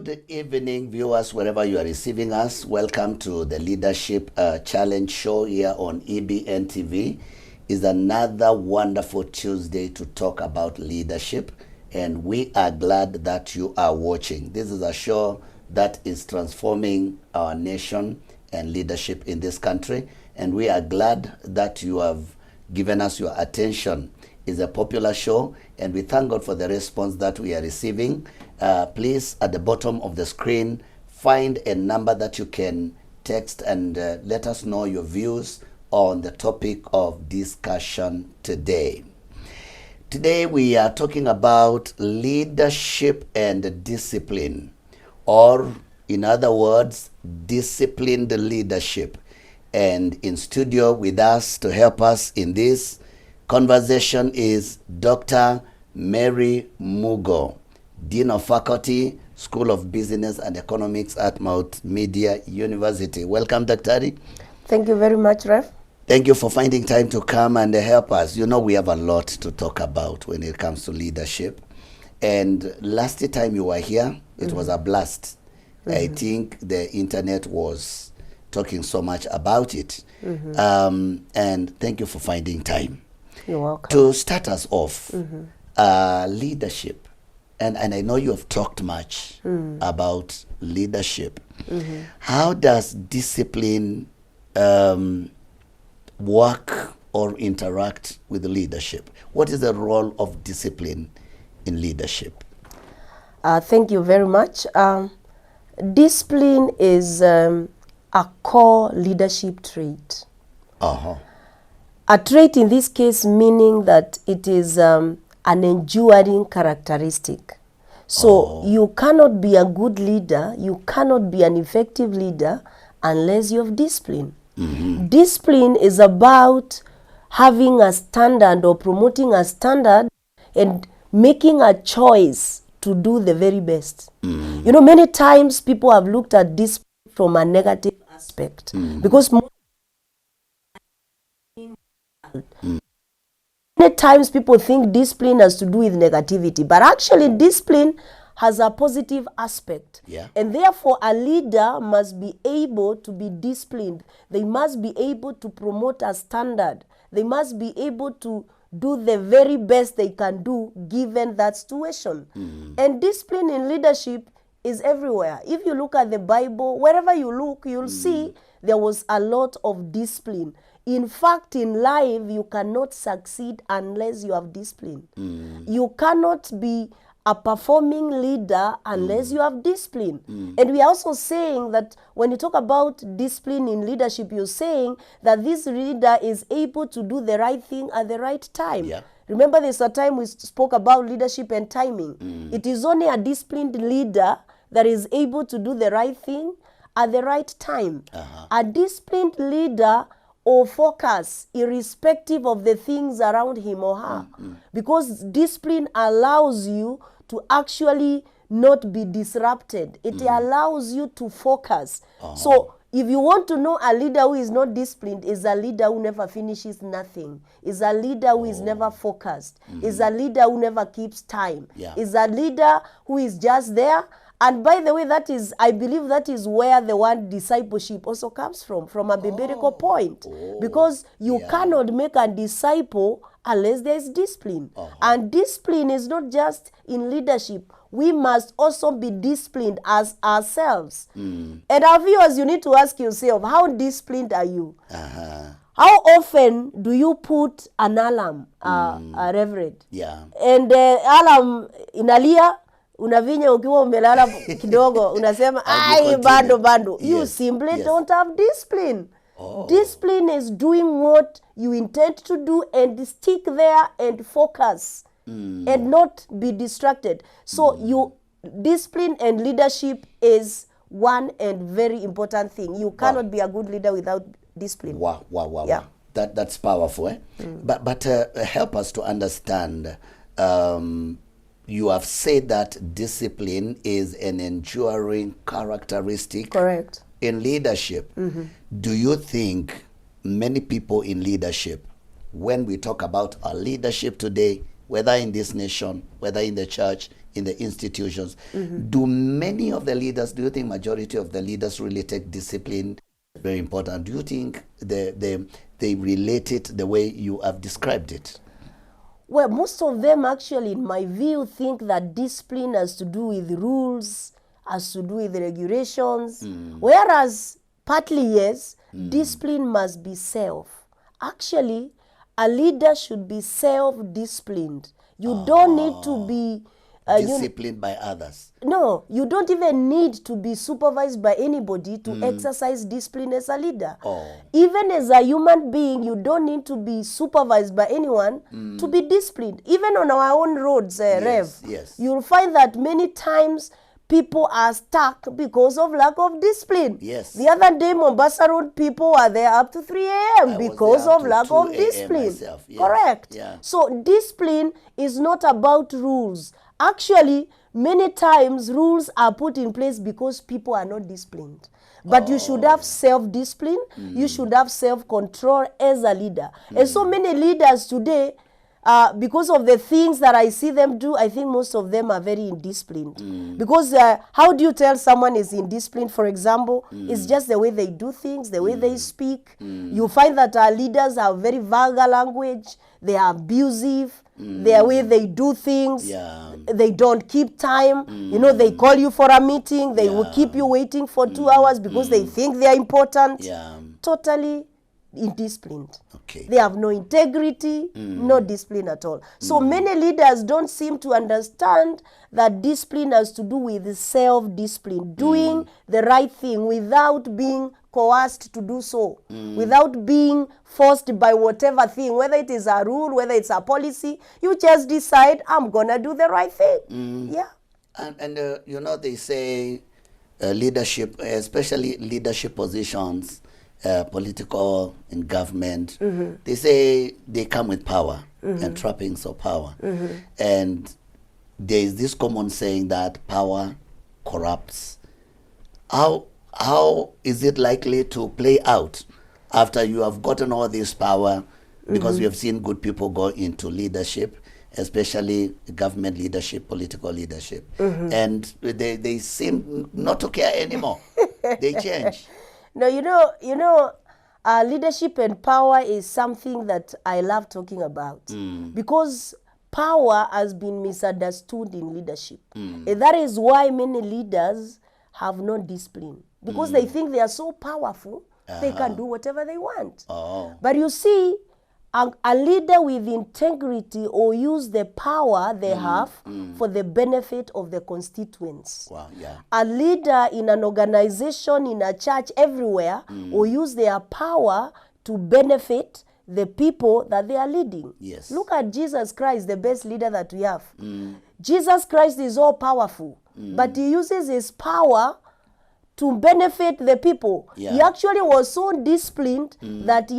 Good evening, viewers, wherever you are receiving us. Welcome to the Leadership Challenge show here on EBN TV. It's another wonderful Tuesday to talk about leadership, and we are glad that you are watching. This is a show that is transforming our nation and leadership in this country, and we are glad that you have given us your attention. It's a popular show, and we thank God for the response that we are receiving. Please, at the bottom of the screen, find a number that you can text and let us know your views on the topic of discussion today. Today we are talking about leadership and discipline, or in other words, disciplined leadership. And in studio with us to help us in this conversation is Dr. Mary Mugo, Dean of Faculty, School of Business and Economics at Mount Media University. Welcome, Dr. Thank you very much, Rev. Thank you for finding time to come and help us. You know, we have a lot to talk about when it comes to leadership. And last time you were here, it was a blast. I think the internet was talking so much about it. And thank you for finding time. You're welcome. To start us off, leadership. And I know you have talked much about leadership. How does discipline work or interact with leadership? What is the role of discipline in leadership? Thank you very much. Discipline is a core leadership trait. A trait in this case meaning that it is an enduring characteristic. So you cannot be a good leader, you cannot be an effective leader unless you have discipline. Discipline is about having a standard or promoting a standard and making a choice to do the very best. You know, many times people have looked at discipline from a negative aspect because many times people think discipline has to do with negativity, but actually discipline has a positive aspect. And therefore a leader must be able to be disciplined. They must be able to promote a standard. They must be able to do the very best they can do given that situation. And discipline in leadership is everywhere. If you look at the Bible, wherever you look, you'll see there was a lot of discipline. In fact, in life, you cannot succeed unless you have discipline. You cannot be a performing leader unless you have discipline. And we are also saying that when you talk about discipline in leadership, you're saying that this leader is able to do the right thing at the right time. Remember, there's a time we spoke about leadership and timing. It is only a disciplined leader that is able to do the right thing at the right time. A disciplined leader or focus irrespective of the things around him or her. Because discipline allows you to actually not be disrupted. It allows you to focus. So if you want to know a leader who is not disciplined, is a leader who never finishes nothing, is a leader who is never focused, is a leader who never keeps time, is a leader who is just there. And by the way, that is, I believe that is where the word discipleship also comes from a biblical point. Because you cannot make a disciple unless there is discipline. And discipline is not just in leadership. We must also be disciplined as ourselves. And our viewers, you need to ask yourself, how disciplined are you? How often do you put an alarm, Reverend? And alarm inalia, unavinya ukiwa umelala kidogo, unasema, ai, bando. You simply don't have discipline. Discipline is doing what you intend to do and stick there and focus and not be distracted. So discipline and leadership is one and very important thing. You cannot be a good leader without discipline. Wow. That's powerful. But help us to understand. You have said that discipline is an enduring characteristic. Correct. In leadership. Do you think many people in leadership, when we talk about our leadership today, whether in this nation, whether in the church, in the institutions. Do many of the leaders, do you think majority of the leaders really take discipline? Very important. Do you think they relate it the way you have described it? Well, most of them actually, in my view, think that discipline has to do with rules, has to do with regulations, whereas partly, yes, discipline must be self. Actually, a leader should be self-disciplined. You don't need to be disciplined by others. No, you don't even need to be supervised by anybody to exercise discipline as a leader. Even as a human being, you don't need to be supervised by anyone to be disciplined. Even on our own roads, Rev, you'll find that many times people are stuck because of lack of discipline. Yes. The other day, Mombasa Road, people were there up to 3 a.m. because of lack of discipline. Myself. Yes. Correct. Yeah. So discipline is not about rules. Actually, many times rules are put in place because people are not disciplined. But you should have self-discipline. You should have self-control as a leader. And so many leaders today, because of the things that I see them do, I think most of them are very indisciplined. Because how do you tell someone is indisciplined? For example, it's just the way they do things, the way they speak. You find that our leaders have very vulgar language. They are abusive. The way they do things, they don't keep time. You know, they call you for a meeting. They will keep you waiting for 2 hours because they think they are important. Totally indisciplined. They have no integrity, no discipline at all. So many leaders don't seem to understand that discipline has to do with self-discipline, doing the right thing without being coerced to do so, without being forced by whatever thing, whether it is a rule, whether it's a policy. You just decide, I'm going to do the right thing. Yeah. And you know, they say leadership, especially leadership positions, political and government, they say they come with power and trappings of power. And there is this common saying that power corrupts. How is it likely to play out after you have gotten all this power? Because we have seen good people go into leadership, especially government leadership, political leadership. And they seem not to care anymore. They change. No, you know, leadership and power is something that I love talking about because power has been misunderstood in leadership. And that is why many leaders have no discipline because they think they are so powerful, they can do whatever they want. But you see, a leader with integrity will use the power they have for the benefit of the constituents. A leader in an organization, in a church, everywhere, will use their power to benefit the people that they are leading. Look at Jesus Christ, the best leader that we have. Jesus Christ is all powerful, but he uses his power to benefit the people. He actually was so disciplined that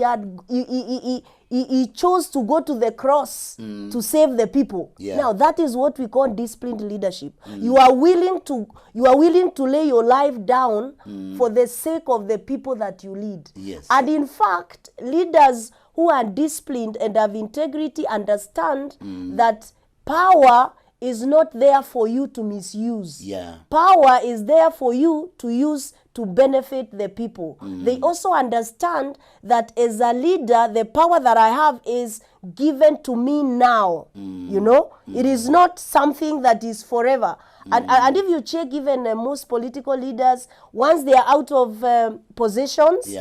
he chose to go to the cross to save the people. Now that is what we call disciplined leadership. You are willing to lay your life down for the sake of the people that you lead. And in fact, leaders who are disciplined and have integrity understand that power is not there for you to misuse. Power is there for you to use to benefit the people. They also understand that as a leader, the power that I have is given to me now. You know, it is not something that is forever. And if you check even most political leaders, once they are out of positions,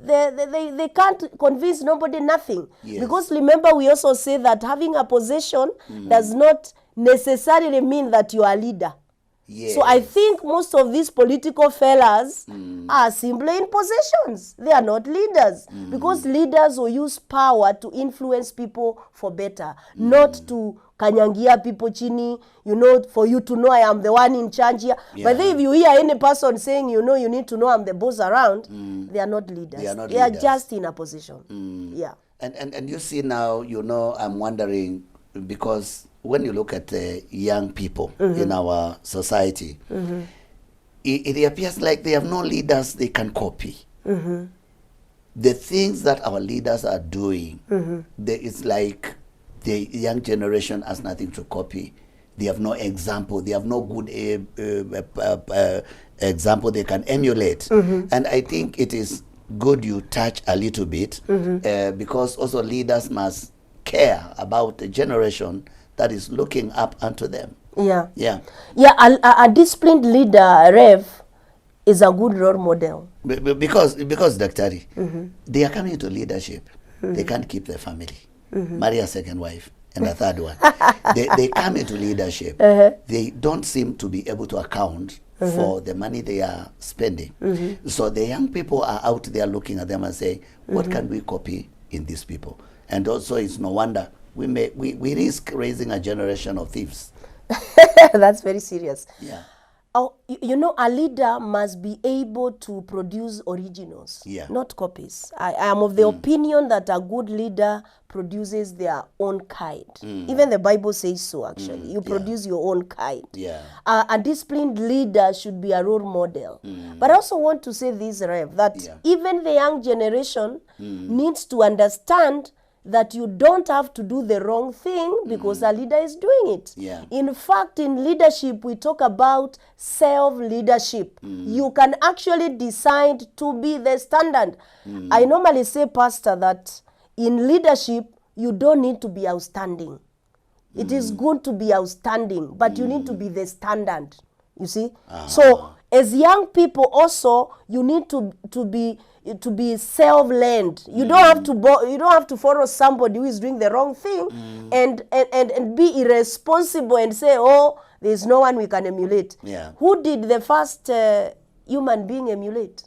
they can't convince nobody nothing. Because remember, we also say that having a position does not necessarily mean that you are a leader. So I think most of these political fellas are simply in positions. They are not leaders. Because leaders will use power to influence people for better, not to kanyangia people chini, you know, for you to know I am the one in charge here. But then if you hear any person saying, you know, you need to know I'm the boss around, they are not leaders. They are just in a position. And you see now, you know, I'm wondering, because when you look at the young people in our society, it appears like they have no leaders they can copy. The things that our leaders are doing, it's like the young generation has nothing to copy. they have no example, they have no good example they can emulate. And I think it is good you touch a little bit, because also leaders must care about the generation that is looking up unto them. Yeah. Yeah. Yeah, a disciplined leader, Rev, is a good role model. Because Daktari, they are coming to leadership. They can't keep their family. Marry a second wife and a third one. They come into leadership. They don't seem to be able to account for the money they are spending. So the young people are out there looking at them and saying, what can we copy in these people? And also it's no wonder we risk raising a generation of thieves. That's very serious. Yeah. Oh, you know, a leader must be able to produce originals, not copies. I am of the opinion that a good leader produces their own kind. Even the Bible says so, actually. You produce your own kind. A disciplined leader should be a role model. But I also want to say this, Rev, that even the young generation needs to understand that you don't have to do the wrong thing because a leader is doing it. In fact, in leadership, we talk about self-leadership. You can actually decide to be the standard. I normally say, Pastor, that in leadership, you don't need to be outstanding. It is good to be outstanding, but you need to be the standard. You see? So, as young people also, you need to be self-led. You don't have to follow somebody who is doing the wrong thing and be irresponsible and say, oh, there's no one we can emulate. Who did the first human being emulate?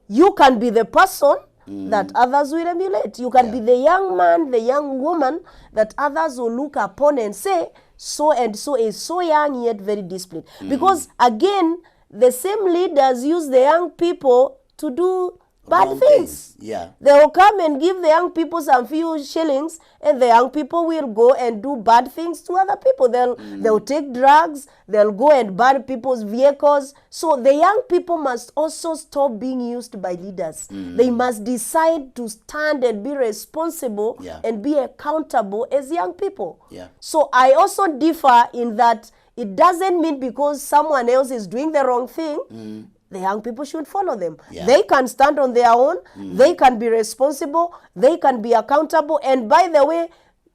You can be the person that others will emulate. You can be the young man, the young woman that others will look upon and say, so and so is so young yet very disciplined. Because again, the same leaders use the young people to do bad things. They will come and give the young people some few shillings, and the young people will go and do bad things to other people. They'll take drugs, they'll go and burn people's vehicles. So the young people must also stop being used by leaders. They must decide to stand and be responsible and be accountable as young people. So I also differ in that it doesn't mean because someone else is doing the wrong thing, the young people should follow them. They can stand on their own. They can be responsible. They can be accountable. And by the way,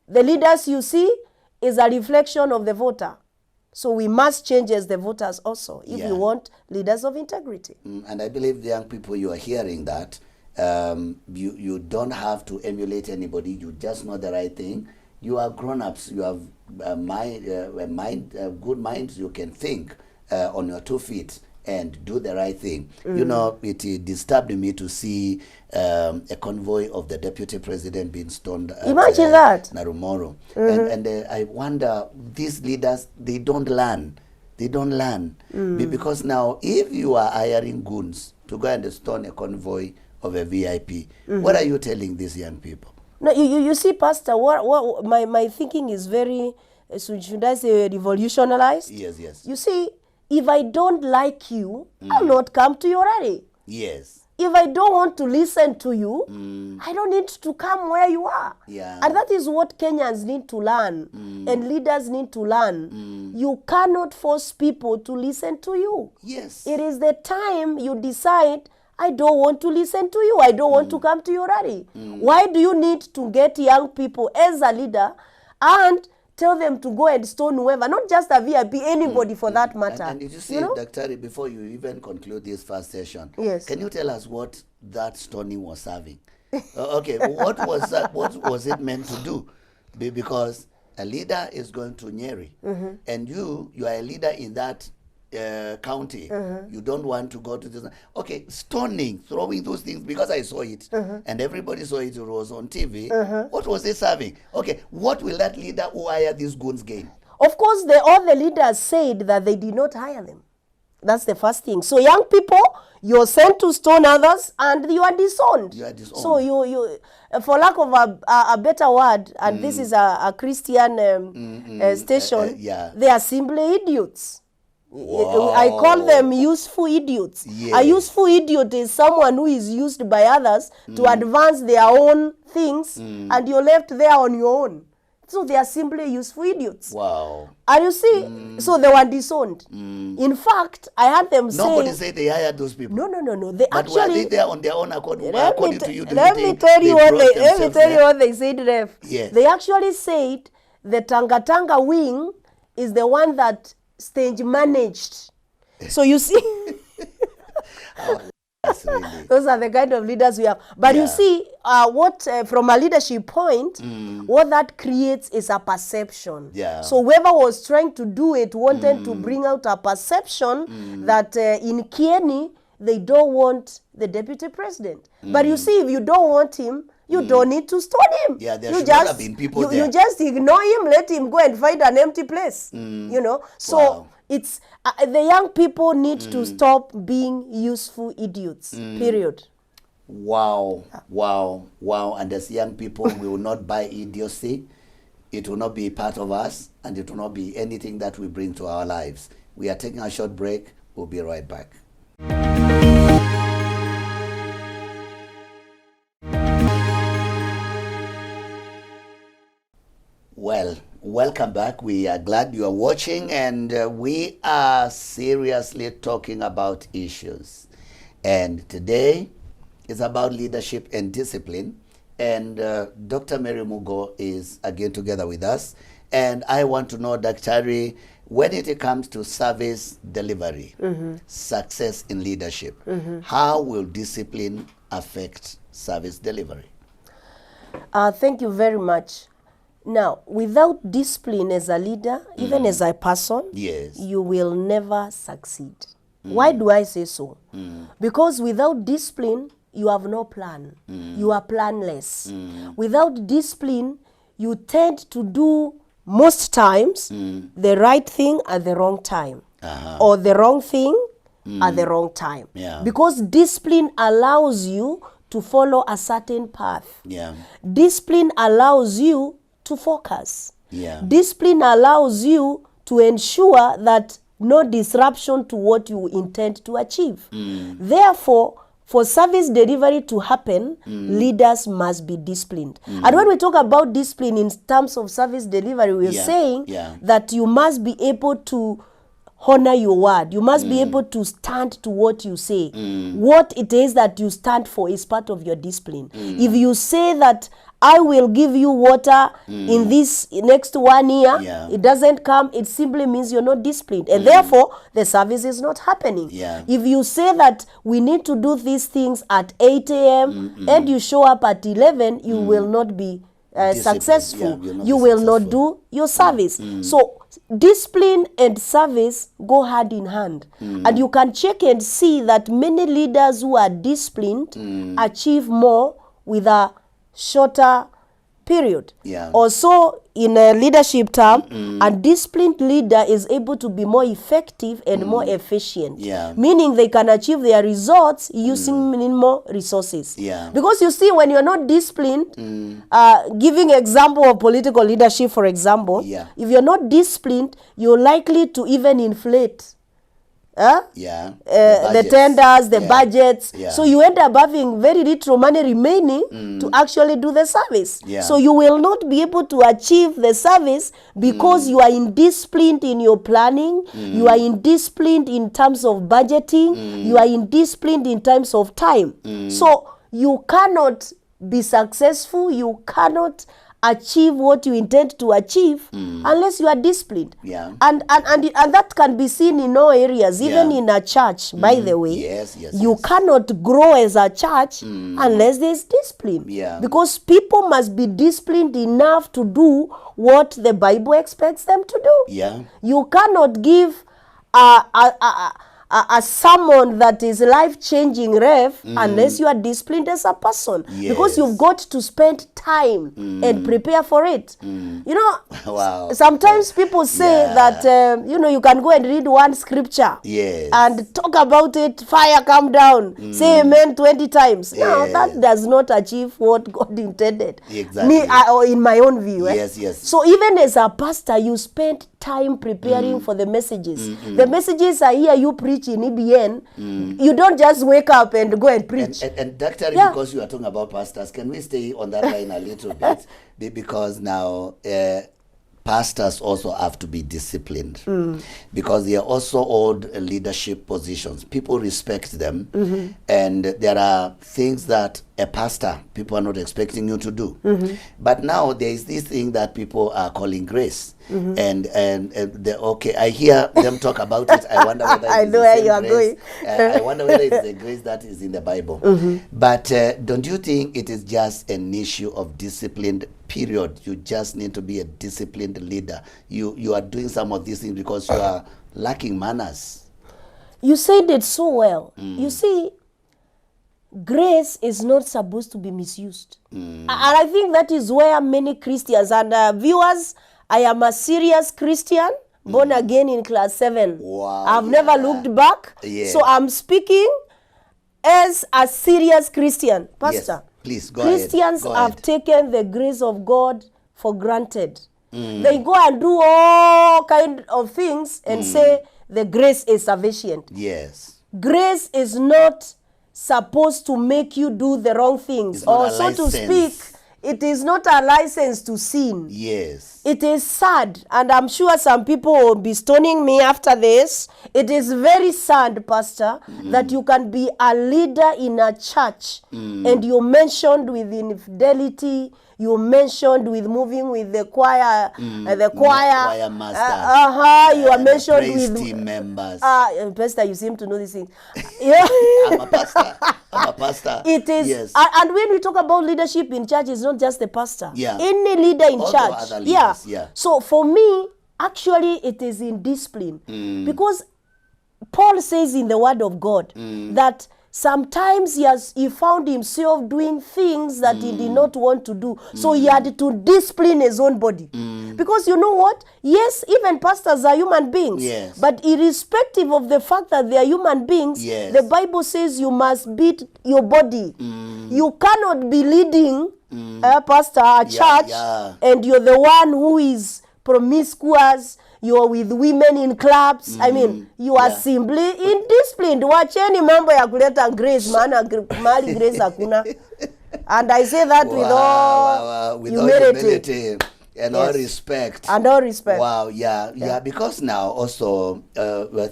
the leaders you see is a reflection of the voter. So we must change as the voters also if we want leaders of integrity. And I believe the young people, you are hearing that. You don't have to emulate anybody. You just know the right thing. You are grown-ups. You have good minds. You can think on your 2 feet and do the right thing. You know, it disturbed me to see a convoy of the deputy president being stoned at Narumoro. And I wonder, these leaders, they don't learn. Because now, if you are hiring goons to go and stone a convoy of a VIP, what are you telling these young people? No, you see, Pastor, what my thinking is very, should I say, revolutionized? Yes. You see, if I don't like you, I'll not come to your rally. Yes. If I don't want to listen to you, I don't need to come where you are. And that is what Kenyans need to learn and leaders need to learn. You cannot force people to listen to you. Yes. It is the time you decide, I don't want to listen to you. I don't want to come to your rally. Why do you need to get young people as a leader and tell them to go and stone whoever, not just a VIP, anybody for that matter? And did you see, Dr. before you even conclude this first session, can you tell us what that stoning was serving? Okay, what was that? What was it meant to do? Because a leader is going to Nyeri, and you are a leader in that county. You don't want to go to this. Okay, stoning, throwing those things, because I saw it and everybody saw it, it was on TV. What was it serving? Okay, what will that leader who hired these goons gain? Of course, all the leaders said that they did not hire them. That's the first thing. So young people, you're sent to stone others and you are disowned. So you for lack of a better word, and this is a Christian station, they are simply idiots. Wow. I call them useful idiots. A useful idiot is someone who is used by others to advance their own things, and you're left there on your own, So they are simply useful idiots. Wow. And you see, so they were disowned. In fact, I had them say... Nobody said they hired those people. No. They but actually... were they there on their own accord? According to you, let me tell you what they said, Ref. Yes. They actually said the Tanga wing is the one that stage managed. So you see... Really. Those are the kind of leaders we have. But you see, what from a leadership point, what that creates is a perception. Yeah. So whoever was trying to do it wanted to bring out a perception that in Kieni, they don't want the deputy president. But you see, if you don't want him, you don't need to stone him. Yeah, there should not have been people there. You just ignore him, let him go and find an empty place. You know? So... Wow. It's the young people need to stop being useful idiots. Period. Wow. And as young people, we will not buy idiocy. It will not be part of us, and it will not be anything that we bring to our lives. We are taking a short break. We'll be right back. Well, welcome back. We are glad you are watching, and we are seriously talking about issues. And today is about leadership and discipline. And Dr. Mary Mugo is again together with us. And I want to know, Dr. when it comes to service delivery, success in leadership, how will discipline affect service delivery? Thank you very much. Now, without discipline as a leader, even as a person, you will never succeed. Why do I say so? Because without discipline, you have no plan. You are planless. Without discipline, you tend to do, most times, the right thing at the wrong time. Or the wrong thing at the wrong time. Because discipline allows you to follow a certain path. Discipline allows you to focus. Discipline allows you to ensure that no disruption to what you intend to achieve. Therefore, for service delivery to happen, leaders must be disciplined. And when we talk about discipline in terms of service delivery, we're saying that you must be able to honor your word. You must be able to stand to what you say. What it is that you stand for is part of your discipline. If you say that I will give you water in this next 1 year, it doesn't come, it simply means you're not disciplined. And therefore, the service is not happening. If you say that we need to do these things at 8 a.m. and you show up at 11, you will not be successful. You will not do your service. So, discipline and service go hand in hand. And you can check and see that many leaders who are disciplined achieve more with a shorter period. Also, in a leadership term, a disciplined leader is able to be more effective and more efficient. Meaning they can achieve their results using minimal resources. Because you see, when you're not disciplined, giving example of political leadership, for example, if you're not disciplined, you're likely to even inflate the tenders, the budgets. So you end up having very little money remaining to actually do the service. So you will not be able to achieve the service because you are indisciplined in your planning, you are indisciplined in terms of budgeting, you are indisciplined in terms of time. So you cannot be successful, you cannot achieve what you intend to achieve unless you are disciplined. And that can be seen in all areas, even in a church, by the way. You cannot grow as a church unless there is discipline. Because people must be disciplined enough to do what the Bible expects them to do. You cannot give a sermon that is life-changing, unless you are disciplined as a person. Because you've got to spend time and prepare for it. You know, sometimes people say that, you know, you can go and read one scripture and talk about it, fire come down, say amen 20 times. No, that does not achieve what God intended. Me, or in my own view. So even as a pastor, you spend time preparing for the messages. The messages I hear you preach in EBN, you don't just wake up and go and preach. And Dr. Because you are talking about pastors, can we stay on that line a little bit? Because now pastors also have to be disciplined because they are also hold leadership positions. People respect them, and there are things that a pastor, people are not expecting you to do. But now there is this thing that people are calling grace. And okay, I hear them talk about it. I wonder whether I know where you are going. I wonder whether it's the grace that is in the Bible. But don't you think it is just an issue of disciplined period? You just need to be a disciplined leader. You are doing some of these things because you are lacking manners. You said it so well. You see, grace is not supposed to be misused. And I think that is where many Christians and viewers, I am a serious Christian, born again in class 7. Wow, I've never looked back. So I'm speaking as a serious Christian. Pastor, yes, please, go Christians ahead. have taken the grace of God for granted. They go and do all kind of things and say the grace is sufficient. Yes. Grace is not supposed to make you do the wrong things, or so to speak. It is not a license to sin. Yes. It is sad, and I'm sure some people will be stoning me after this. It is very sad, Pastor, that you can be a leader in a church and you're mentioned with infidelity, you mentioned with moving with the choir, choir master. You are mentioned with team members. Pastor, you seem to know these things. I'm a pastor. I'm a pastor. It is, yes. And when we talk about leadership in church, it's not just the pastor. Yeah. Any leader in also church. Other leaders, yeah. So for me, actually, it is in discipline, because Paul says in the Word of God that sometimes he found himself doing things that he did not want to do. So he had to discipline his own body. Because you know what? Yes, even pastors are human beings. Yes. But irrespective of the fact that they are human beings, yes, the Bible says you must beat your body. You cannot be leading a pastor, a church, and you're the one who is promiscuous, you're with women in clubs. I mean, you are simply indisciplined. Wacheni mambo ya kuleta grace, maana mali grace hakuna. And I say that with all humility. And all respect. And all respect. Wow, yeah. Because now also,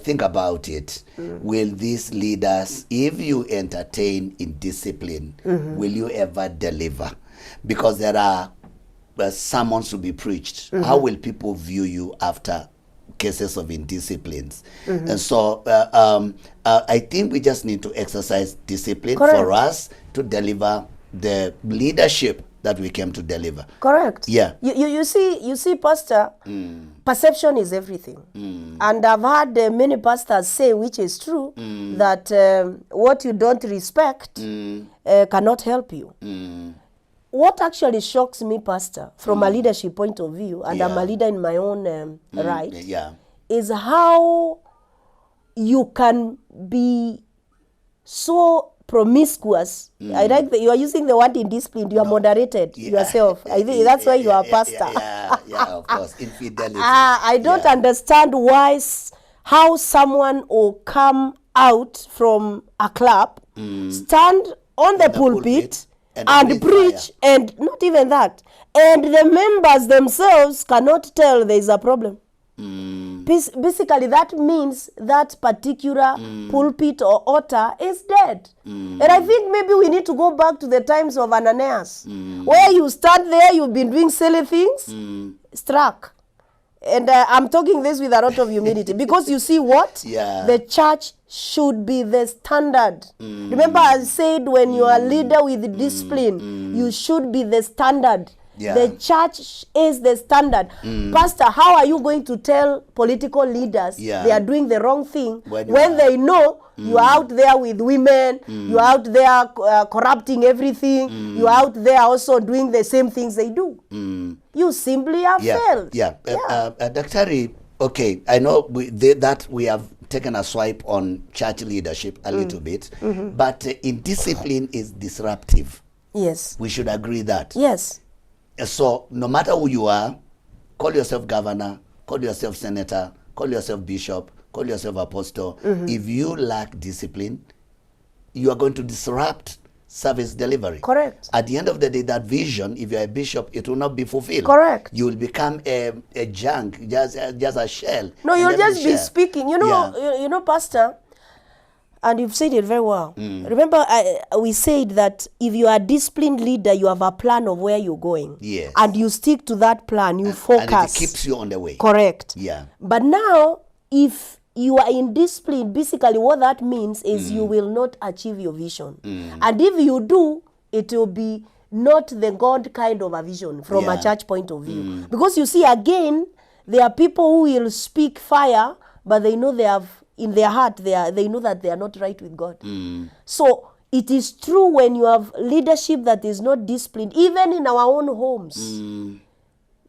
think about it. Will these leaders, if you entertain in discipline, will you ever deliver? Because there are sermons to be preached. How will people view you after cases of indisciplines? And so I think we just need to exercise discipline for us to deliver the leadership that we came to deliver. Correct. Yeah. You see, Pastor, perception is everything. And I've heard many pastors say, which is true, that what you don't respect cannot help you. What actually shocks me, Pastor, from a leadership point of view, and I'm a leader in my own right, is how you can be so promiscuous. I like that you are using the word indisciplined. You are moderated yourself. I think that's why you are a pastor. Yeah, of course. Infidelity. I don't understand how someone will come out from a club, stand on the pulpit, and preach, and not even that. And the members themselves cannot tell there is a problem. Basically, that means that particular pulpit or altar is dead. And I think maybe we need to go back to the times of Ananias, where you stand there, you've been doing silly things, struck. And I'm talking this with a lot of humility, because you see what? The church should be the standard. Remember I said, when you are a leader with discipline, you should be the standard. The church is the standard. Pastor, how are you going to tell political leaders they are doing the wrong thing when they know you are out there with women, you are out there corrupting everything, you are out there also doing the same things they do? You simply have failed. Dr. Okay, I know that we have taken a swipe on church leadership a little bit, but indiscipline is disruptive. Yes. We should agree that. Yes. So no matter who you are, call yourself governor, call yourself senator, call yourself bishop, call yourself apostle. If you lack discipline, you are going to disrupt service delivery. Correct. At the end of the day, that vision, if you're a bishop, it will not be fulfilled. Correct. You will become a junk, just a shell. No, you'll just be speaking. You know, Pastor, and you've said it very well. Remember, we said that if you are a disciplined leader, you have a plan of where you're going. Yes. And you stick to that plan. You focus. And it keeps you on the way. Correct. Yeah. But now, if you are in discipline, basically what that means is you will not achieve your vision. And if you do, it will be not the God kind of a vision from a church point of view. Because you see, again, there are people who will speak fire, but they know they have, in their heart, they know that they are not right with God. So it is true when you have leadership that is not disciplined, even in our own homes.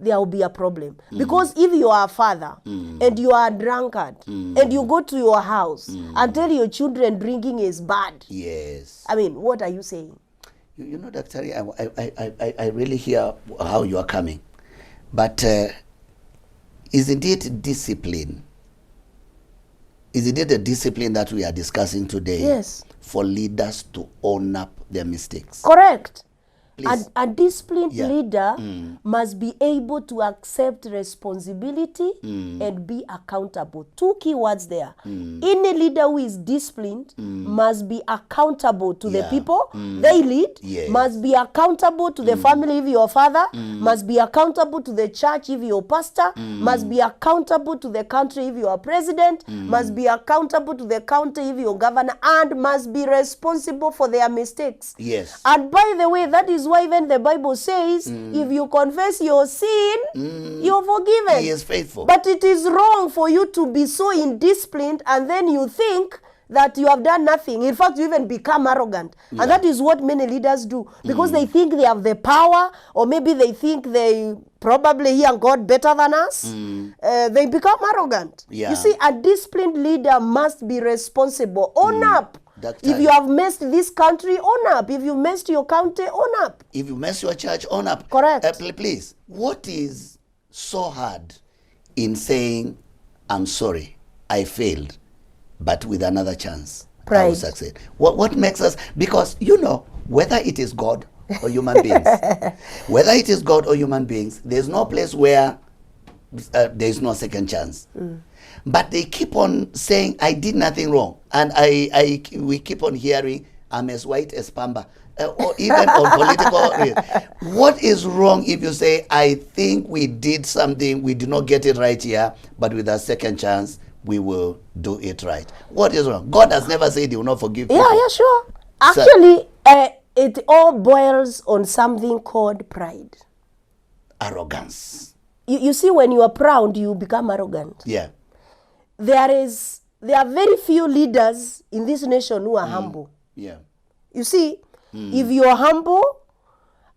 There will be a problem. Because if you are a father and you are a drunkard and you go to your house and tell your children drinking is bad. Yes. I mean, what are you saying? You know, Dr. I really hear how you are coming. But is indeed discipline, is indeed the discipline that we are discussing today? Yes. For leaders to own up their mistakes? Correct. Please. A disciplined leader must be able to accept responsibility and be accountable. Two key words there. Any leader who is disciplined must be accountable to the people they lead, must be accountable to the family if you're a father, must be accountable to the church if you're a pastor, must be accountable to the country if you're a president, must be accountable to the county if you're a governor, and must be responsible for their mistakes. Yes. And by the way, that is why even the Bible says, if you confess your sin, you're forgiven. He is faithful. But it is wrong for you to be so indisciplined and then you think that you have done nothing. In fact, you even become arrogant. And that is what many leaders do. Because they think they have the power, or maybe they think they probably hear God better than us. They become arrogant. You see, a disciplined leader must be responsible. Own up. If you have messed this country, own up. If you messed your county, own up. If you mess your church, own up. Correct. Please, what is so hard in saying, I'm sorry, I failed, but with another chance, I will succeed? What makes us, because, you know, whether it is God or human beings, whether it is God or human beings, there's no place where there is no second chance. But they keep on saying, I did nothing wrong. And we keep on hearing, I'm as white as Pamba. Or even on political. What is wrong if you say, I think we did something, we did not get it right here, but with a second chance, we will do it right? What is wrong? God has never said he will not forgive people. Yeah, sure. Actually, it all boils on something called pride. Arrogance. You see, when you are proud, you become arrogant. Yeah. There are very few leaders in this nation who are humble. Yeah. You see, if you are humble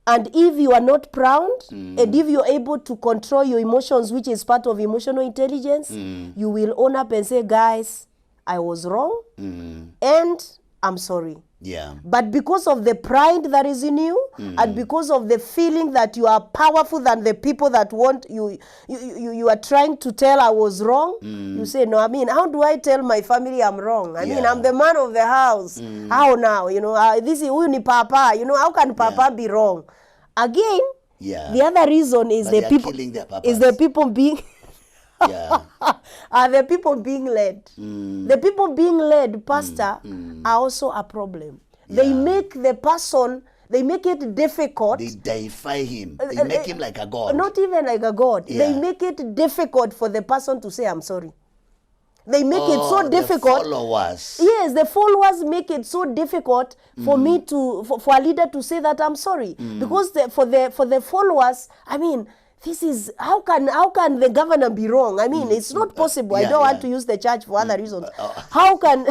and if you are not proud and if you're able to control your emotions, which is part of emotional intelligence, you will own up and say, guys, I was wrong and I'm sorry. Yeah. But because of the pride that is in you and because of the feeling that you are powerful than the people that want you, you are trying to tell I was wrong. You say, no, I mean, how do I tell my family I'm wrong? I mean, I'm the man of the house. How now? You know, this is uni Papa. You know, how can Papa be wrong? Again, the other reason is the people being are the people being led. The people being led, Pastor, are also a problem. They make the person, they make it difficult. They deify him. They make him like a god. Not even like a god. They make it difficult for the person to say, I'm sorry. They make it so difficult. The followers. Yes, the followers make it so difficult for me to, for a leader to say that I'm sorry. Because for the followers, I mean, this is, how can the governor be wrong? I mean, it's not possible. I don't want to use the church for other reasons. How can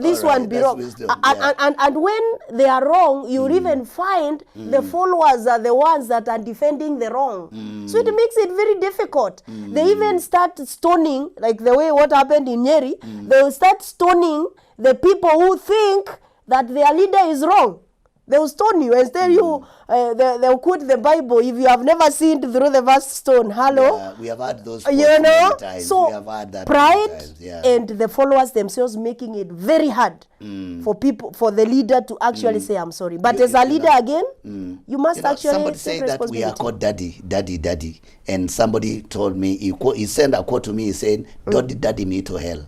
this one be wrong? And when they are wrong, you even find the followers are the ones that are defending the wrong. So it makes it very difficult. They even start stoning, like the way what happened in Nyeri. They will start stoning the people who think that their leader is wrong. They will stone you and tell you, they'll quote the Bible. If you have never sinned, throw the first stone. Hello? Yeah, we have had those many times. So we have had that pride and the followers themselves making it very hard for the leader to actually say, I'm sorry. But as a leader again, you must actually somebody say that we are called daddy. And somebody told me, he sent a quote to me, he said, don't daddy me to hell.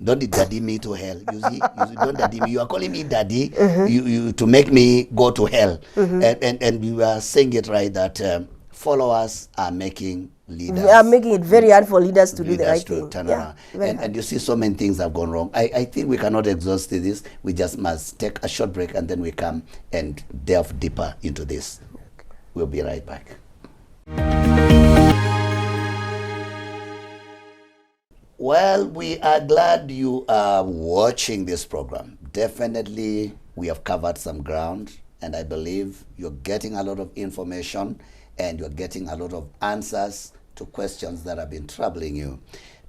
Don't daddy me to hell. You see, don't daddy me. You are calling me daddy you to make me go to hell. And you are saying it right that followers are making leaders. We are making it very hard for leaders to do the right thing. Turn around. And you see so many things have gone wrong. I think we cannot exhaust this. We just must take a short break and then we come and delve deeper into this. We'll be right back. Well, we are glad you are watching this program. Definitely, we have covered some ground, and I believe you're getting a lot of information and you're getting a lot of answers to questions that have been troubling you.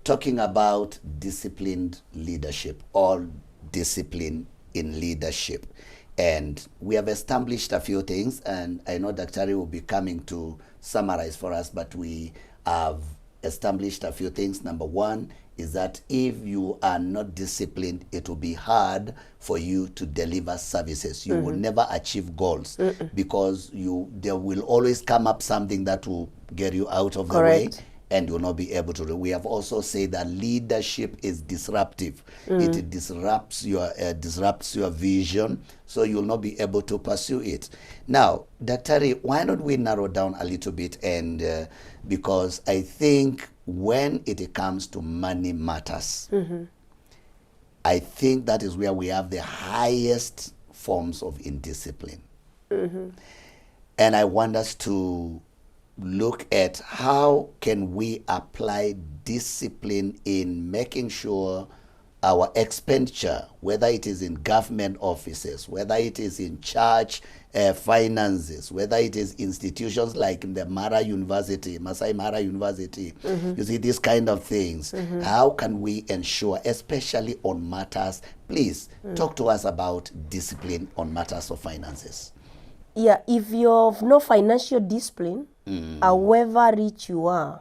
Talking about disciplined leadership or discipline in leadership. And we have established a few things, and I know Dr. will be coming to summarize for us, but we have established a few things. Number one is that if you are not disciplined, it will be hard for you to deliver services. You will never achieve goals because there will always come up something that will get you out of the way and you'll not be able to do. We have also said that leadership is disruptive. It disrupts your vision, so you'll not be able to pursue it. Now, Dr. Why don't we narrow down a little bit, and because I think when it comes to money matters, I think that is where we have the highest forms of indiscipline. And I want us to look at how can we apply discipline in making sure our expenditure, whether it is in government offices, whether it is in church finances, whether it is institutions like the Masai Mara University, you see these kind of things. How can we ensure, especially on matters, please talk to us about discipline on matters of finances. Yeah, if you have no financial discipline, however rich you are,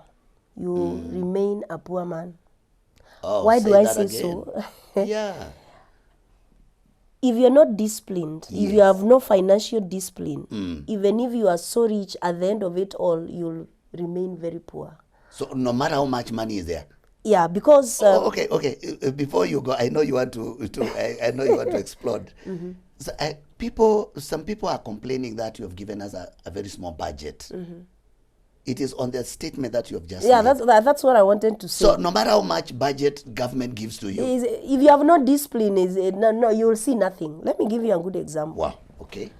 you remain a poor man. Oh, why do I say again. so? Yeah. If you're not disciplined, if you have no financial discipline, even if you are so rich, at the end of it all, you'll remain very poor. So no matter how much money is there? Yeah, because... okay. Before you go, I know you want to I know you want to explode. So, some people are complaining that you have given us a very small budget. It is on the statement that you have just made. That's what I wanted to say. So no matter how much budget government gives to you, if you have no discipline, you will see nothing. Let me give you a good example. Wow. Okay.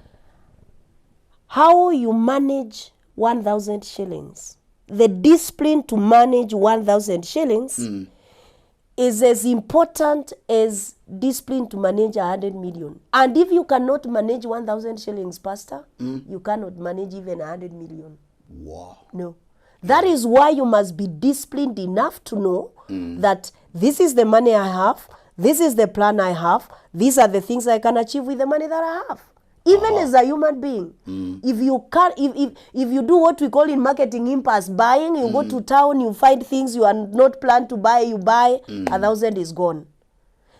How you manage 1,000 shillings. The discipline to manage 1,000 shillings is as important as discipline to manage 100 million. And if you cannot manage 1,000 shillings, Pastor, you cannot manage even 100 million. Wow. No. That is why you must be disciplined enough to know that this is the money I have, this is the plan I have, these are the things I can achieve with the money that I have. Even as a human being, if you can't, if you do what we call in marketing impulse buying, you go to town, you find things you are not planned to buy, you buy, 1,000 is gone.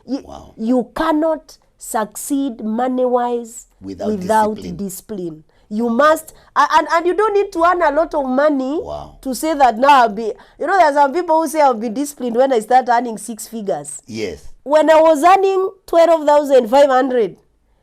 You cannot succeed money-wise without discipline. You must, and you don't need to earn a lot of money to say that now I'll be, there are some people who say I'll be disciplined when I start earning 6 figures. Yes. When I was earning 12,500,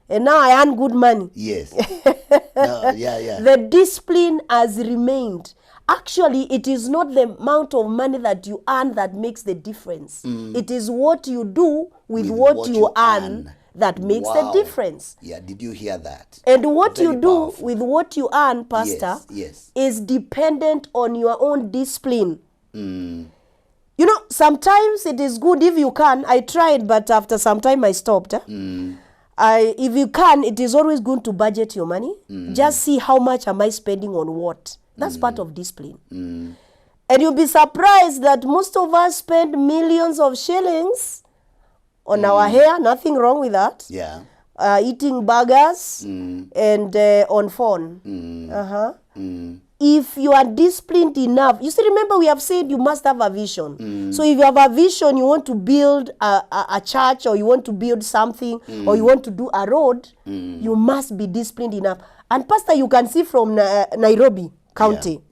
and now I earn good money. Yes. The discipline has remained. Actually, it is not the amount of money that you earn that makes the difference. It is what you do with what you earn that makes the difference. Yeah, did you hear that? And what you do with what you earn, Pastor, is dependent on your own discipline. Sometimes it is good if you can. I tried, but after some time I stopped. If you can, it is always good to budget your money. Just see how much am I spending on what. That's part of discipline. And you'll be surprised that most of us spend millions of shillings on our hair. Nothing wrong with that. Yeah. eating burgers and on phone. If you are disciplined enough, you see, remember we have said you must have a vision. So if you have a vision, you want to build a church, or you want to build something, or you want to do a road, you must be disciplined enough. And Pastor, you can see from Nairobi County,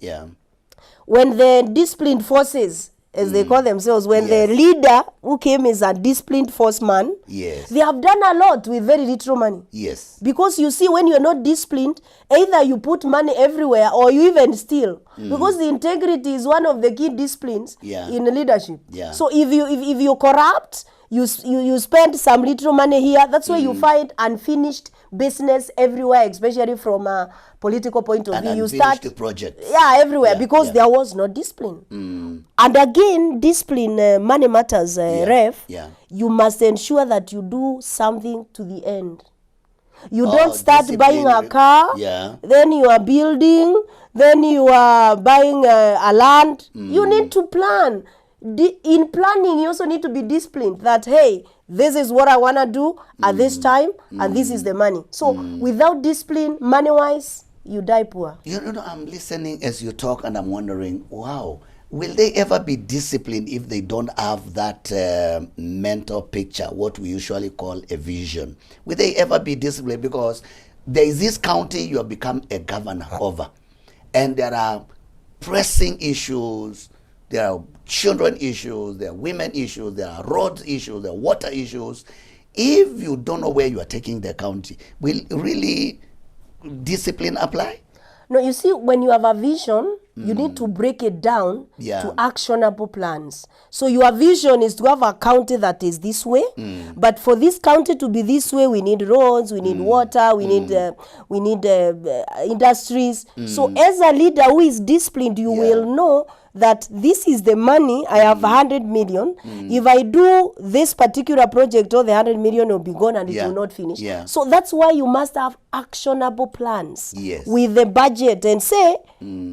when the disciplined forces, as they call themselves, when the leader who came is a disciplined force man, they have done a lot with very little money. Because you see, when you're not disciplined, either you put money everywhere or you even steal. Because the integrity is one of the key disciplines in leadership. So if you corrupt, you spend some little money here, that's where you find unfinished business everywhere, especially from a political point of view. You start the project. Everywhere, because there was no discipline. And again, discipline, money matters, Ref. You must ensure that you do something to the end. You don't start buying a car, then you are building, then you are buying a land. You need to plan. In planning, you also need to be disciplined that, hey, this is what I want to do at this time, and this is the money. So without discipline, money-wise, you die poor. You know, I'm listening as you talk, and I'm wondering, wow, will they ever be disciplined if they don't have that mental picture, what we usually call a vision? Will they ever be disciplined? Because there is this county you have become a governor over, and there are pressing issues, there are children issues, there are women issues, there are roads issues, there are water issues. If you don't know where you are taking the county, will really discipline apply? No, you see, when you have a vision, you need to break it down to actionable plans. So your vision is to have a county that is this way, but for this county to be this way, we need roads, we need water, we need industries. So as a leader who is disciplined, you will know that this is the money. I have 100 million. If I do this particular project, all the 100 million will be gone and it will not finish. So that's why you must have actionable plans with the budget and say,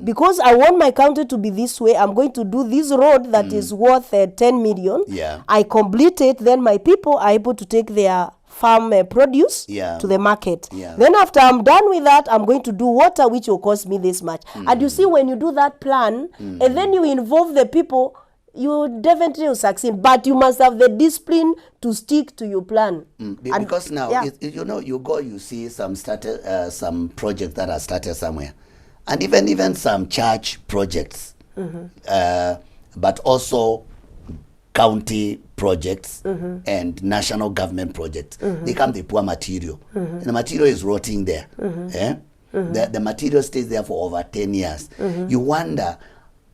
because I want my county to be this way, I'm going to do this road that is worth 10 million. I complete it, then my people are able to take their farm produce to the market. Then after I'm done with that, I'm going to do water, which will cost me this much. And you see, when you do that plan, and then you involve the people, you definitely will succeed. But you must have the discipline to stick to your plan. Because now, you know, you go, you see some projects that are started somewhere. And even some church projects, but also county projects and national government projects. They come the poor material. And the material is rotting there. The material stays there for over 10 years. You wonder,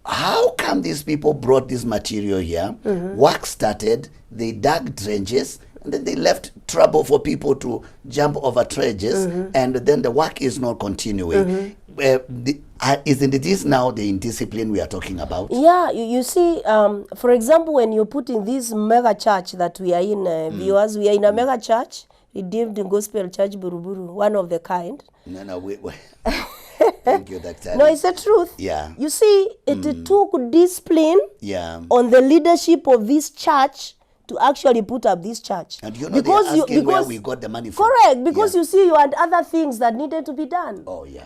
how come these people brought this material here? Work started, they dug trenches, and then they left trouble for people to jump over trenches, and then the work is not continuing. Isn't it this now the indiscipline we are talking about? Yeah, you see, for example, when you're putting this mega church that we are in, viewers, we are in a mega church, Redeemed Gospel Church Buruburu, one of the kind. No, wait. Thank you, Dr. No, it's the truth. You see, it took discipline on the leadership of this church to actually put up this church. And you know, because where we got the money from. Correct, because you see, you had other things that needed to be done.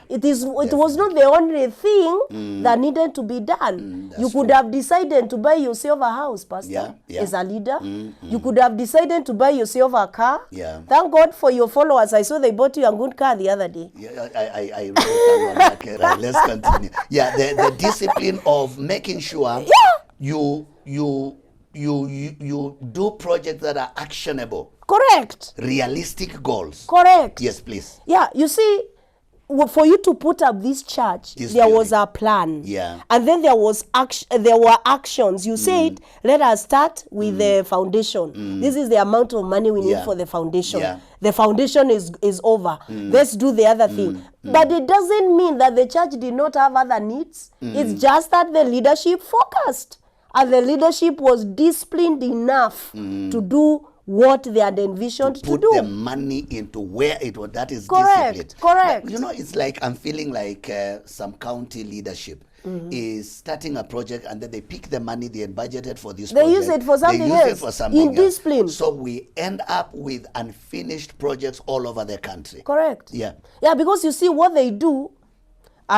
It was not the only thing that needed to be done. You could have decided to buy yourself a house, Pastor, as a leader. You could have decided to buy yourself a car. Thank God for your followers. I saw they bought you a good car the other day. I really thank God. Right, let's continue. The discipline of making sure you do projects that are actionable. Correct. Realistic goals. Correct. Yes, please. Yeah, you see, for you to put up this church, there was a plan. And then there were actions. You said, let us start with the foundation. This is the amount of money we need for the foundation. The foundation is over. Let's do the other thing. But it doesn't mean that the church did not have other needs. It's just that the leadership focused. And the leadership was disciplined enough to do what they had envisioned to do. Put the money into where it was. That is correct. discipline. Correct. You know, it's like I'm feeling like some county leadership. is starting a project and then they pick the money they had budgeted for this They project. use it for something They use else. it for something else. Indiscipline. So we end up with unfinished projects all over the country. Correct. Yeah. Yeah, because you see what they do,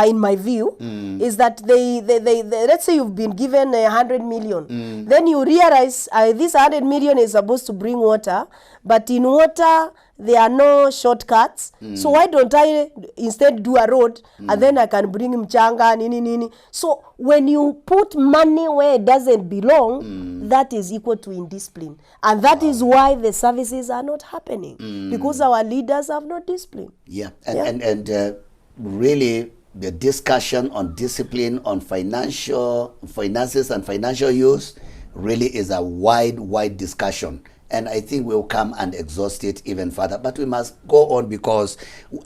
in my view, is that they let's say you've been given 100 million. Then you realize this 100 million is supposed to bring water, but in water there are no shortcuts. So why don't I instead do a road and then I can bring mchanga, nini. So when you put money where it doesn't belong, that is equal to indiscipline. And that is why the services are not happening, because our leaders have no discipline. Yeah, and really the discussion on discipline, on finances and financial use really is a wide discussion. And I think we'll come and exhaust it even further. But we must go on, because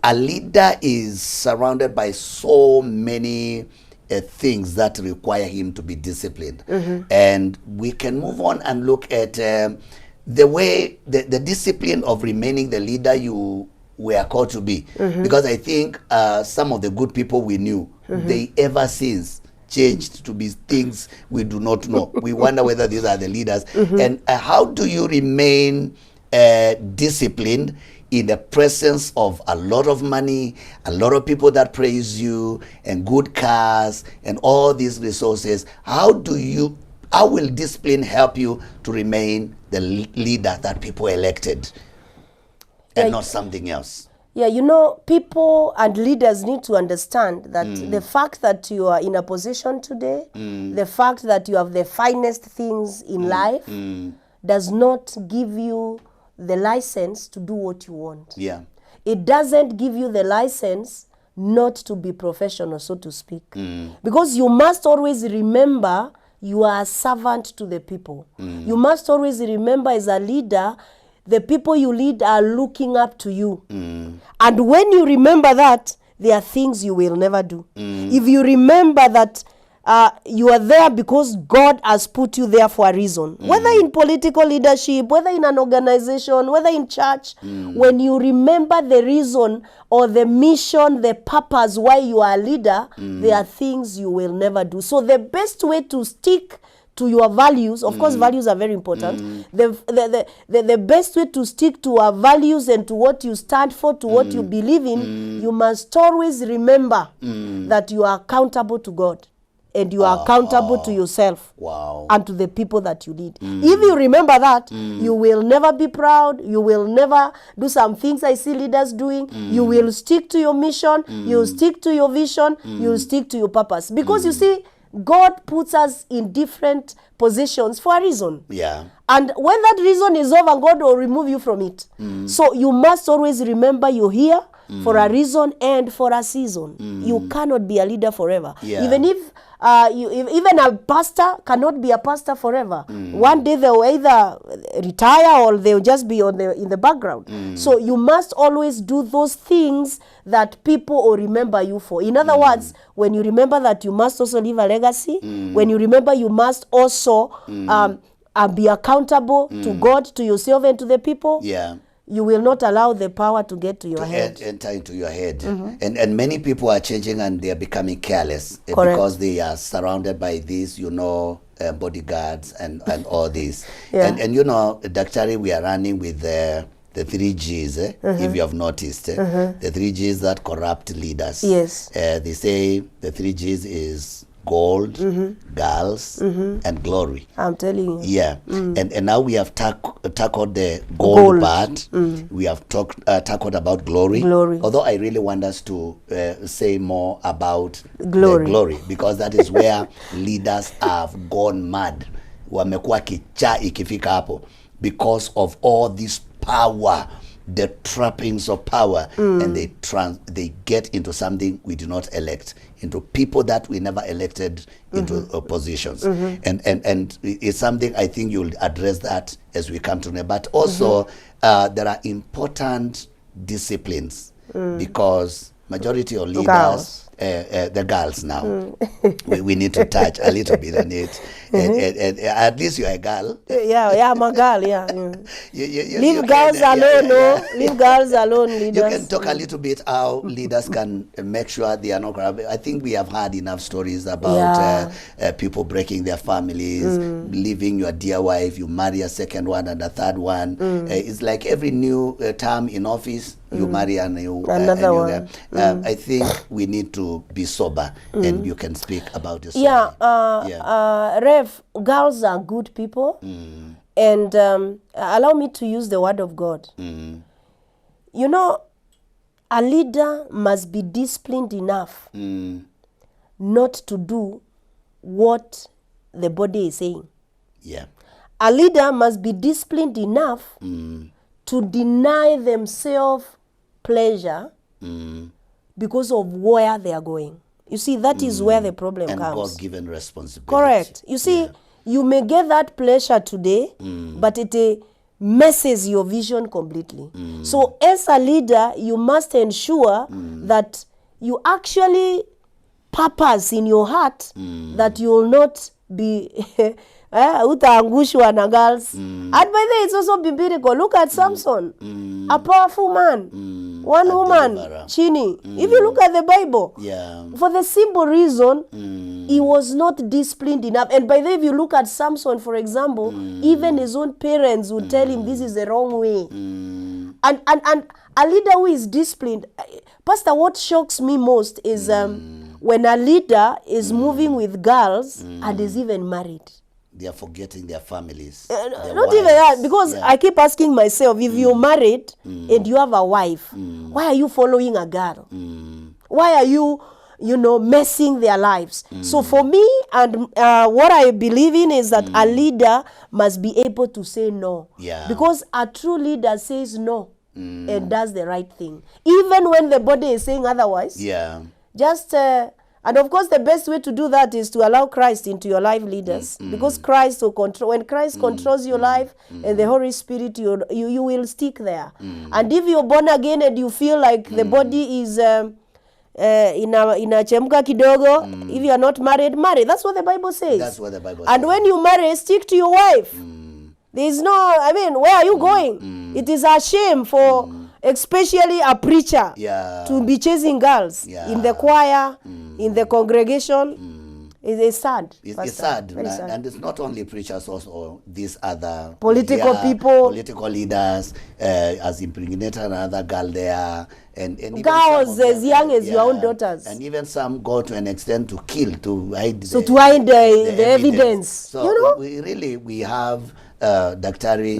a leader is surrounded by so many things that require him to be disciplined. And we can move on and look at the way, the discipline of remaining the leader you were called to be. Because I think some of the good people we knew, they ever since changed to be things we do not know. We wonder whether these are the leaders. And how do you remain disciplined in the presence of a lot of money, a lot of people that praise you, and good cars, and all these resources? How will discipline help you to remain the leader that people elected, and not something else? Yeah, you know, people and leaders need to understand that the fact that you are in a position today, the fact that you have the finest things in life, does not give you the license to do what you want. Yeah. It doesn't give you the license not to be professional, so to speak. Because you must always remember you are a servant to the people. You must always remember, as a leader, the people you lead are looking up to you. And when you remember that, there are things you will never do. If you remember that you are there because God has put you there for a reason, whether in political leadership, whether in an organization, whether in church, when you remember the reason or the mission, the purpose why you are a leader, there are things you will never do. So the best way to stick to your values, of course values are very important, the best way to stick to our values and to what you stand for, to what you believe in, you must always remember that you are accountable to God, and you are accountable to yourself and to the people that you lead. If you remember that, you will never be proud, you will never do some things I see leaders doing. You will stick to your mission, you will stick to your vision, you will stick to your purpose. Because you see, God puts us in different positions for a reason. Yeah. And when that reason is over, God will remove you from it. So you must always remember you're here for a reason and for a season. You cannot be a leader forever. Yeah. Even if even a pastor cannot be a pastor forever. One day they'll either retire or they'll just be in the background. So you must always do those things that people will remember you for. In other words, when you remember that you must also leave a legacy, when you remember you must also be accountable to God, to yourself, and to the people. Yeah. You will not allow the power to get to your head. Enter into your head. And many people are changing and they are becoming careless because they are surrounded by these, bodyguards and all this. Yeah. And Daktari, we are running with the 3 Gs, if you have noticed. The 3 Gs that corrupt leaders. Yes. They say the 3 Gs is gold, girls, and glory. I'm telling you. Yeah. And now we have tackled the gold part. We have tackled about glory. Although I really want us to say more about glory, because that is where leaders have gone mad. Wamekuwa kicha ikifika hapo because of all this power, the trappings of power, and they get into something we do not elect, into people that we never elected into positions. And it's something I think you'll address that as we come to know. But also there are important disciplines because majority of leaders the girls now. We need to touch a little bit on it. And at least you're a girl. Yeah, I'm a girl, yeah. Leave girls alone, no. Leave girls alone, leaders. You can talk a little bit how leaders can make sure they are not corrupt. I think we have had enough stories about people breaking their families, leaving your dear wife, you marry a second one and a third one. It's like every new term in office, you marry another one. I think we need to be sober, and you can speak about this. Rev, girls are good people, and allow me to use the word of God. You know, a leader must be disciplined enough not to do what the body is saying. Yeah. A leader must be disciplined enough to deny themselves pleasure because of where they are going. You see, that is where the problem comes. And God-given responsibility. Correct. You see, you may get that pleasure today, but it messes your vision completely. So as a leader, you must ensure that you actually purpose in your heart that you will not be utaangushwa na girls. And by the way, it's also biblical. Look at Samson, a powerful man, one woman, Chini. If you look at the Bible, for the simple reason, he was not disciplined enough. And by the way, if you look at Samson, for example, even his own parents would tell him this is the wrong way. And a leader who is disciplined, Pastor, what shocks me most is when a leader is moving with girls and is even married. They are forgetting their families. Not even that, because I keep asking myself, if you're married and you have a wife, why are you following a girl? Why are you, messing their lives? So for me, and what I believe in is that a leader must be able to say no. Because a true leader says no and does the right thing. Even when the body is saying otherwise. Just... and of course, the best way to do that is to allow Christ into your life, leaders, because Christ will control. When Christ controls your life and the Holy Spirit, you will stick there. And if you're born again and you feel like the body is inachemka kidogo, if you are not married, marry. That's what the Bible says. That's what the Bible says. And when you marry, stick to your wife. There is no, where are you going? It is a shame for especially a preacher to be chasing girls in the choir, in the congregation. It's sad. It's sad. And it's not only preachers, also these other political people, political leaders, as impregnated another girl there. And girls as young as your own daughters. And even some go to an extent to kill, to hide to hide the evidence. So we have Daktari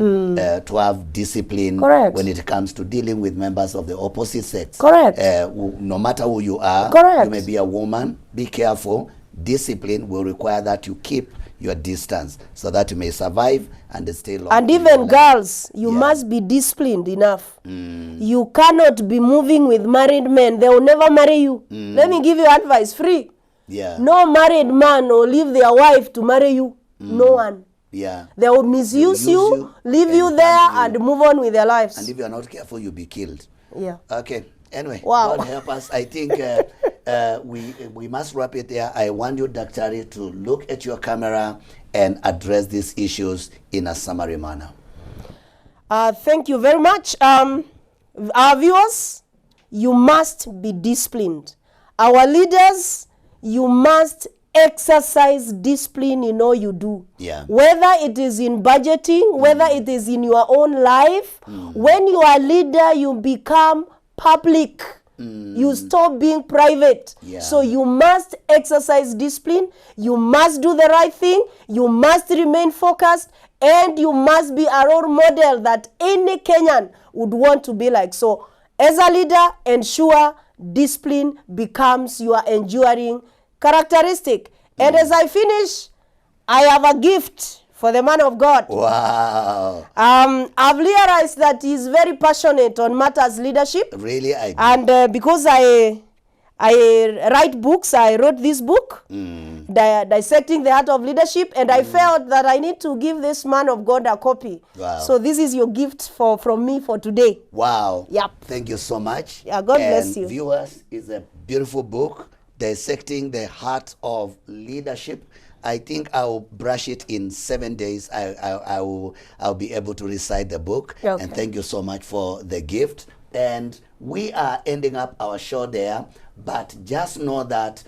to have discipline when it comes to dealing with members of the opposite sex. No matter who you are, you may be a woman, be careful. Discipline will require that you keep your distance so that you may survive and stay long. And even girls, you must be disciplined enough. You cannot be moving with married men. They will never marry you. Let me give you advice, free. No married man will leave their wife to marry you. No one. They will misuse you, leave you there, and move on with their lives. And if you are not careful, you'll be killed. Okay. Anyway, wow. God help us. I think we must wrap it there. I want you, Daktari, to look at your camera and address these issues in a summary manner. Thank you very much. Our viewers, you must be disciplined. Our leaders, you must exercise discipline in all you do. Whether it is in budgeting, whether it is in your own life. When you are a leader, you become public. You stop being private. So you must exercise discipline. You must do the right thing. You must remain focused. And you must be a role model that any Kenyan would want to be like. So as a leader, ensure discipline becomes your enduring characteristic. And as I finish, I have a gift for the man of God. Wow. I've realized that he's very passionate on matters leadership. Really, I do. And because I write books, I wrote this book, Dissecting the Heart of Leadership, and I felt that I need to give this man of God a copy. Wow. So this is your gift from me for today. Wow. Yep. Thank you so much. God bless you. Viewers, it's a beautiful book, Dissecting the Heart of Leadership. I think I'll brush it in 7 days. I'll be able to recite the book. Okay. And thank you so much for the gift. And we are ending up our show there. But just know that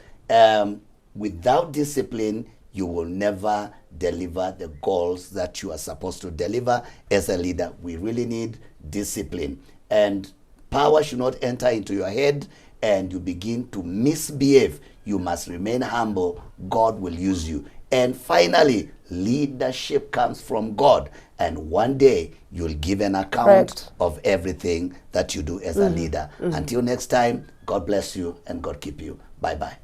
without discipline, you will never deliver the goals that you are supposed to deliver as a leader. We really need discipline. And power should not enter into your head and you begin to misbehave. You must remain humble. God will use you. And finally, leadership comes from God. And one day, you'll give an account of everything that you do as a leader. Until next time, God bless you and God keep you. Bye-bye.